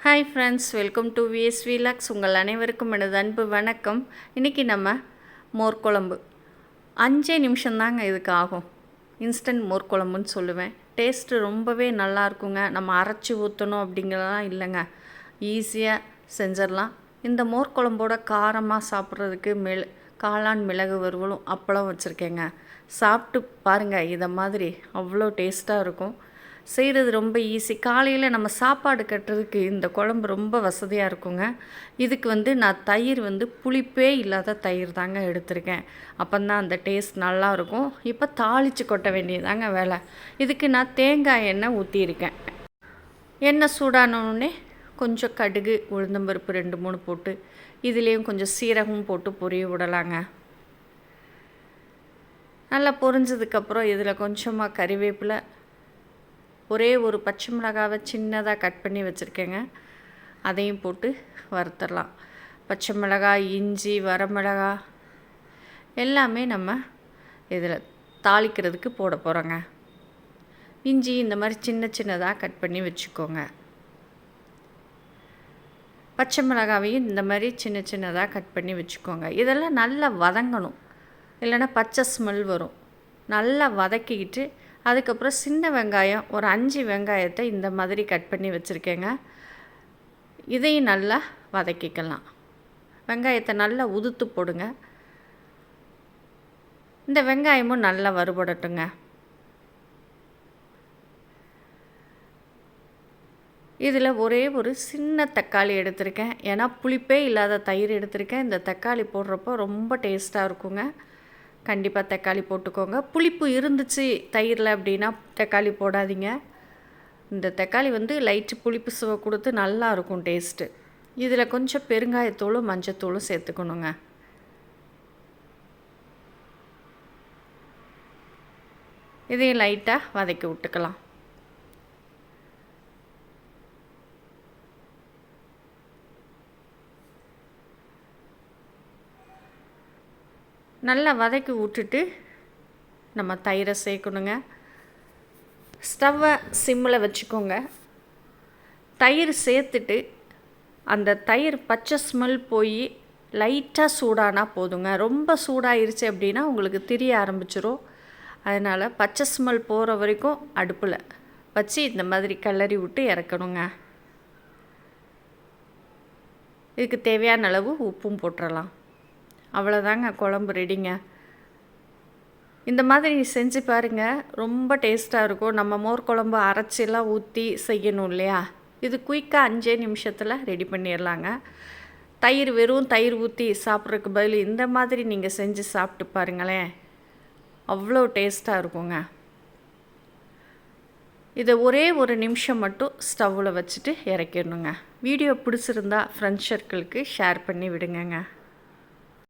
Hi friends, welcome to VSV logs. உங்கள் அனைவருக்கும் எனது அன்பு வணக்கம். இன்றைக்கி நம்ம மோர் குழம்பு 5 நிமிஷம்தாங்க இதுக்கு ஆகும். இன்ஸ்டன்ட் மோர் குழம்புன்னு சொல்லுவேன். டேஸ்ட்டு ரொம்பவே நல்லா இருக்குங்க. நம்ம அரைச்சி ஊற்றணும் அப்படிங்கிறதெல்லாம் இல்லைங்க, ஈஸியாக செஞ்சிடலாம். இந்த மோர் குழம்போட காரமாக சாப்பிட்றதுக்கு காளான் மிளகு வறுவலும் அப்பளம் வச்சுருக்கேங்க. சாப்பிட்டு பாருங்கள், இதை மாதிரி அவ்வளோ டேஸ்ட்டாக இருக்கும். செய்கிறது ரொம்ப ஈஸி. காலையில் நம்ம சாப்பாடு கட்டுறதுக்கு இந்த குழம்பு ரொம்ப வசதியாக இருக்குங்க. இதுக்கு நான் தயிர் புளிப்பே இல்லாத தயிர் தாங்க எடுத்திருக்கேன். அப்போந்தான் அந்த டேஸ்ட் நல்லாயிருக்கும். இப்போ தாளித்து கொட்ட வேண்டியதாங்க வேலை. இதுக்கு நான் தேங்காய் எண்ணெய் ஊற்றியிருக்கேன். எண்ணெய் சூடானோடனே கொஞ்சம் கடுகு, உளுந்தம்பருப்பு 2-3 போட்டு, இதுலேயும் கொஞ்சம் சீரகம் போட்டு பொரிய விடலாங்க. நல்லா பொரிஞ்சதுக்கப்புறம் இதில் கொஞ்சமாக கறிவேப்பிலை, ஒரே ஒரு பச்சை மிளகாவை சின்னதாக கட் பண்ணி வச்சுருக்கேங்க, அதையும் போட்டு வறுத்துடலாம். பச்சை மிளகாய், இஞ்சி, வரமிளகாய் எல்லாமே நம்ம இதில் தாளிக்கிறதுக்கு போட போகிறோங்க. இஞ்சி இந்த மாதிரி சின்ன சின்னதாக கட் பண்ணி வச்சுக்கோங்க. பச்சை மிளகாவையும் இந்த மாதிரி சின்ன சின்னதாக கட் பண்ணி வச்சுக்கோங்க. இதெல்லாம் நல்லா வதங்கணும், இல்லைன்னா பச்சை ஸ்மெல் வரும். நல்லா வதக்கிக்கிட்டு அதுக்கப்புறம் சின்ன வெங்காயம் ஒரு 5 வெங்காயத்தை இந்த மாதிரி கட் பண்ணி வச்சுருக்கேங்க. இதையும் நல்லா வதக்கிக்கலாம். வெங்காயத்தை நல்லா உதுத்து போடுங்க. இந்த வெங்காயமும் நல்லா வறுபடட்டுங்க. இதில் ஒரே ஒரு சின்ன தக்காளி எடுத்திருக்கேன். ஏன்னா புளிப்பே இல்லாத தயிர் எடுத்திருக்கேன். இந்த தக்காளி போடுறப்போ ரொம்ப டேஸ்ட்டாக இருக்குங்க. கண்டிப்பாக தக்காளி போட்டுக்கோங்க. புளிப்பு இருந்துச்சு தயிரில் அப்படின்னா தக்காளி போடாதீங்க. இந்த தக்காளி லைட்டு புளிப்பு சுவை கொடுத்து நல்லா இருக்கும் டேஸ்ட்டு. இதில் கொஞ்சம் பெருங்காயத்தூளும் மஞ்சத்தூளும் சேர்த்துக்கணுங்க. இதையும் லைட்டாக வதக்கி விட்டுக்கலாம். நல்லா வதக்கி விட்டுட்டு நம்ம தயிரை சேர்க்கணுங்க. ஸ்டவ்வை சிம்மில் வச்சுக்கோங்க. தயிர் சேர்த்துட்டு அந்த தயிர் பச்சை ஸ்மெல் போய் லைட்டாக சூடானா போதுங்க. ரொம்ப சூடாயிருச்சு அப்படின்னா உங்களுக்கு திரிய ஆரம்பிச்சிரும். அதனால் பச்சை ஸ்மெல் போகிற வரைக்கும் அடுப்பில் வச்சு இந்த மாதிரி கிளறி விட்டு இறக்கணுங்க. இதுக்கு தேவையான அளவு உப்பும் போட்டுடலாம். அவ்வளோதாங்க, குழம்பு ரெடிங்க. இந்த மாதிரி செஞ்சு பாருங்கள், ரொம்ப டேஸ்ட்டாக இருக்கும். நம்ம மோர் குழம்பு அரைச்சிலாம் ஊற்றி செய்யணும் இல்லையா, இது குயிக்காக 5 நிமிஷத்தில் ரெடி பண்ணிடலாங்க. வெறும் தயிர் ஊற்றி சாப்பிட்றதுக்கு பதில் இந்த மாதிரி நீங்கள் செஞ்சு சாப்பிட்டு பாருங்களேன், அவ்வளோ டேஸ்ட்டாக இருக்குங்க. இதை ஒரே ஒரு நிமிஷம் மட்டும் ஸ்டவ்வில் வச்சுட்டு இறக்கிடணுங்க. வீடியோ பிடிச்சிருந்தா ஃப்ரெண்ட்ஸ் சர்க்கிளுக்கு ஷேர் பண்ணி விடுங்கங்க.